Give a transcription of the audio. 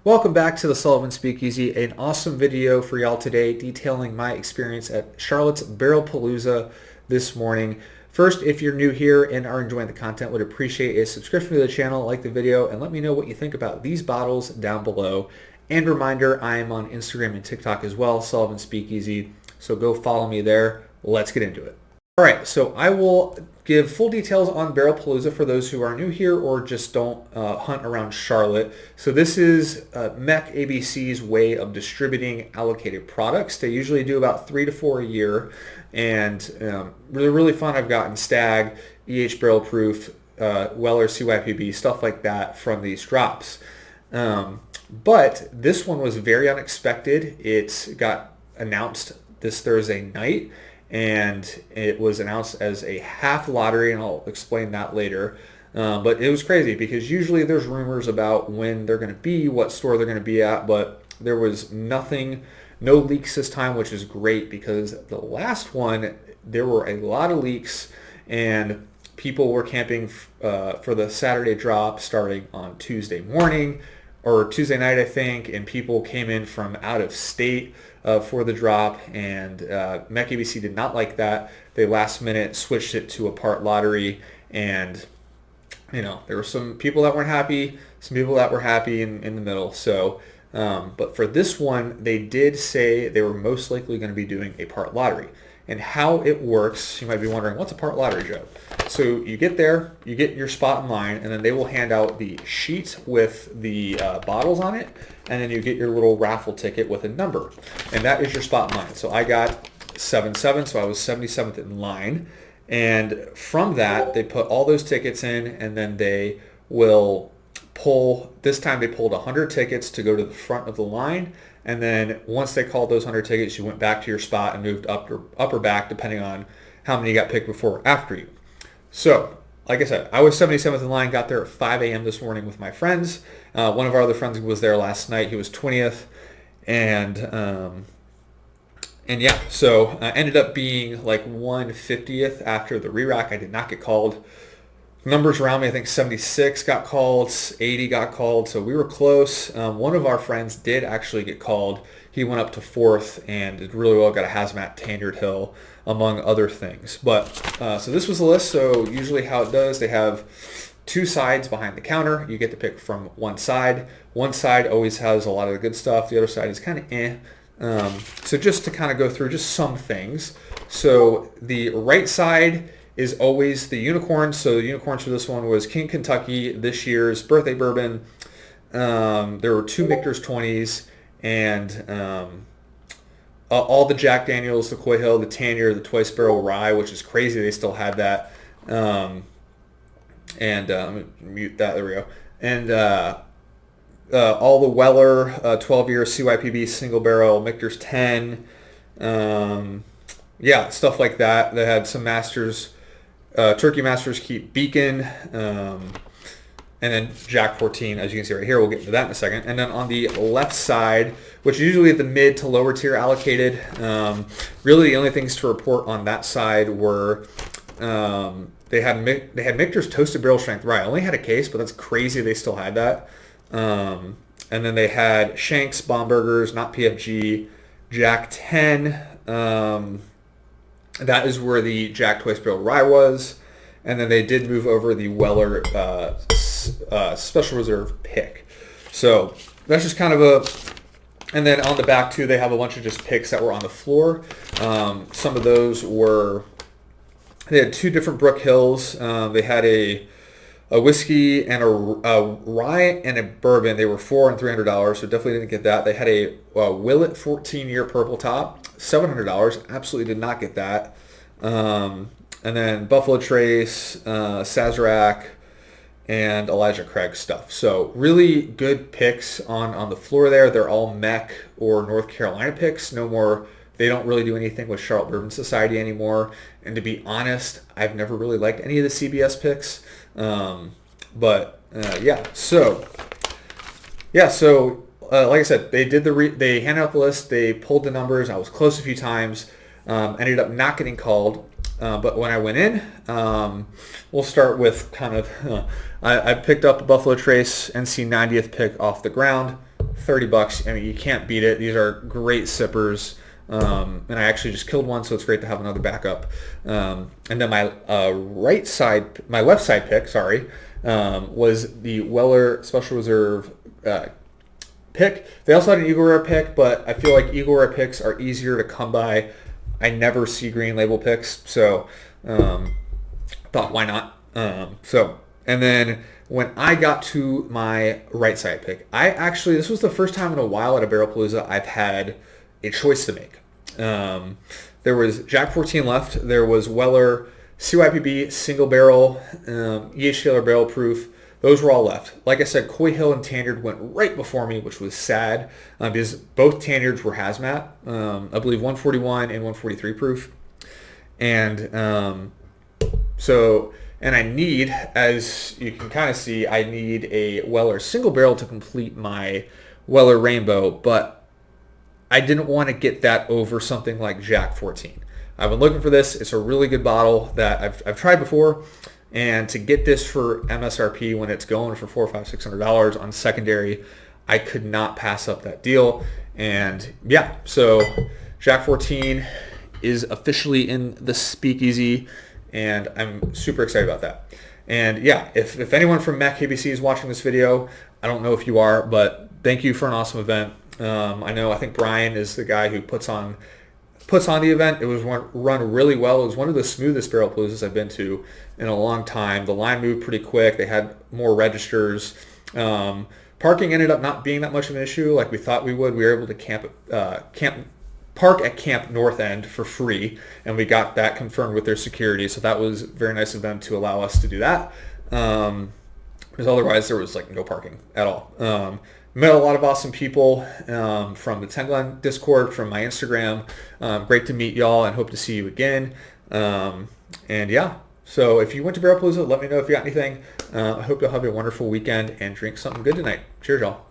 Welcome back to the Sullivan Speakeasy. An awesome video for y'all today detailing my experience at Charlotte's Barrelpalooza this morning. First, if you're new here and are enjoying the content, would appreciate a subscription to the channel, like the video, and let me know what you think about these bottles down below. And reminder, I am on Instagram and TikTok as well, Sullivan Speakeasy, so go follow me there. Let's get into it. All right, so I will give full details on Barrelpalooza for those who are new here or just don't hunt around Charlotte. So this is Meck ABC's way of distributing allocated products. They usually do about 3 to 4 a year, and really fun. I've gotten Stag, Barrel Proof, Weller CYPB, stuff like that from these drops. But this one was very unexpected. It got announced this Thursday night, and it was announced as a half lottery, and I'll explain that later. But it was crazy because usually there's rumors about when they're going to be, what store they're going to be at, but there was nothing, no leaks this time, which is great because the last one, there were a lot of leaks, and people were camping for the Saturday drop starting on Tuesday morning, or Tuesday night, I think, and people came in from out of state for the drop, and Meck ABC did not like that. They last minute switched it to a part lottery, and there were some people that weren't happy, some people that were happy in the middle. So, but for this one, they did say they were most likely going to be doing a part lottery. And how it works, you might be wondering, what's a part lottery, Joe? So you get there, you get your spot in line, and then they will hand out the sheet with the bottles on it, and then you get your little raffle ticket with a number, and that is your spot in line. So I got 77, so I was 77th in line, and from that, they put all those tickets in, and then they will pull, this time they pulled 100 tickets to go to the front of the line, and then once they called those 100 tickets, you went back to your spot and moved up or back, depending on how many got picked before or after you. So, like I said, I was 77th in line, got there at 5 a.m. this morning with my friends. One of our other friends was there last night. He was 20th. And yeah, so ended up being like 150th after the re-rack. I did not get called. Numbers around me, I think 76 got called, 80 got called, so we were close. One of our friends did actually get called. He went up to 4th and did really well, got a hazmat Tanyard Hill, among other things. But so this was the list. So usually how it does, they have 2 sides behind the counter. You get to pick from one side. One side always has a lot of the good stuff. The other side is kind of eh. So just to kind of go through just some things. So the right side is always the unicorns. So the unicorns for this one was King Kentucky, this year's birthday bourbon. There were 2 Michter's 20s, and all the Jack Daniels, the Coy Hill, the Tanyard, the Twice Barrel Rye, which is crazy they still had that. Let me mute that, there we go. And all the Weller 12-year CYPB single barrel, Michter's 10. Yeah, stuff like that. They had some Masters, Turkey Masters Keep Beacon, and then Jack 14, as you can see right here. We'll get into that in a second. And then on the left side, which is usually at the mid to lower tier allocated, really the only things to report on that side were they had Michter's Toasted Barrel Strength Rye. I only had a case, but that's crazy they still had that. And then they had Shanks, Bombergers, not PFG, Jack 10. That is where the Jack Twice Barrel Rye was. And then they did move over the Weller Special Reserve pick. So that's just kind of a... And then on the back, too, they have a bunch of just picks that were on the floor. Some of those were... They had 2 different Brook Hills. They had a whiskey and a rye and a bourbon. They were $400 and $300, so definitely didn't get that. They had a Willet 14-year purple top, $700. Absolutely did not get that. And then Buffalo Trace, Sazerac, and Elijah Craig stuff. So really good picks on the floor there. They're all Meck or North Carolina picks. No more. They don't really do anything with Charlotte Bourbon Society anymore. And to be honest, I've never really liked any of the CBS picks. Yeah. So like I said, they did they handed out the list. They pulled the numbers. I was close a few times. Ended up not getting called. But when I went in, we'll start with kind of, I picked up a Buffalo Trace NC 90th pick off the ground, 30 bucks. I mean, you can't beat it. These are great sippers. And I actually just killed one, so it's great to have another backup. And then my left side pick, was the Weller Special Reserve pick. They also had an Eagle Rare pick, but I feel like Eagle Rare picks are easier to come by. I never see green label picks, so thought why not? And then when I got to my right side pick, this was the first time in a while at a Barrelpalooza I've had a choice to make. There was Jack 14 left. There was Weller CYPB single barrel, EH Taylor barrel proof. Those were all left. Like I said, Coy Hill and Tanyard went right before me, which was sad because both Tanyards were hazmat. I believe 141 and 143 proof. And and I need, as you can kind of see, I need a Weller single barrel to complete my Weller Rainbow, but I didn't want to get that over something like Jack 14. I've been looking for this. It's a really good bottle that I've tried before. And to get this for MSRP when it's going for $400, $500, $600 on secondary, I could not pass up that deal. And yeah, so Jack 14 is officially in the speakeasy, and I'm super excited about that. And yeah, if anyone from Meck ABC is watching this video, I don't know if you are, but thank you for an awesome event. I think Brian is the guy who puts on the event. It was run really well. It was one of the smoothest Barrelpaloozas I've been to in a long time. The line moved pretty quick. They had more registers. Parking ended up not being that much of an issue like we thought we would. We were able to park at Camp North End for free, and we got that confirmed with their security. So that was very nice of them to allow us to do that. Because otherwise there was like no parking at all. Met a lot of awesome people from the Ten Glen Discord, from my Instagram. Great to meet y'all and hope to see you again. And yeah, so if you went to Barrelpalooza, let me know if you got anything. I hope you'll have a wonderful weekend and drink something good tonight. Cheers, y'all.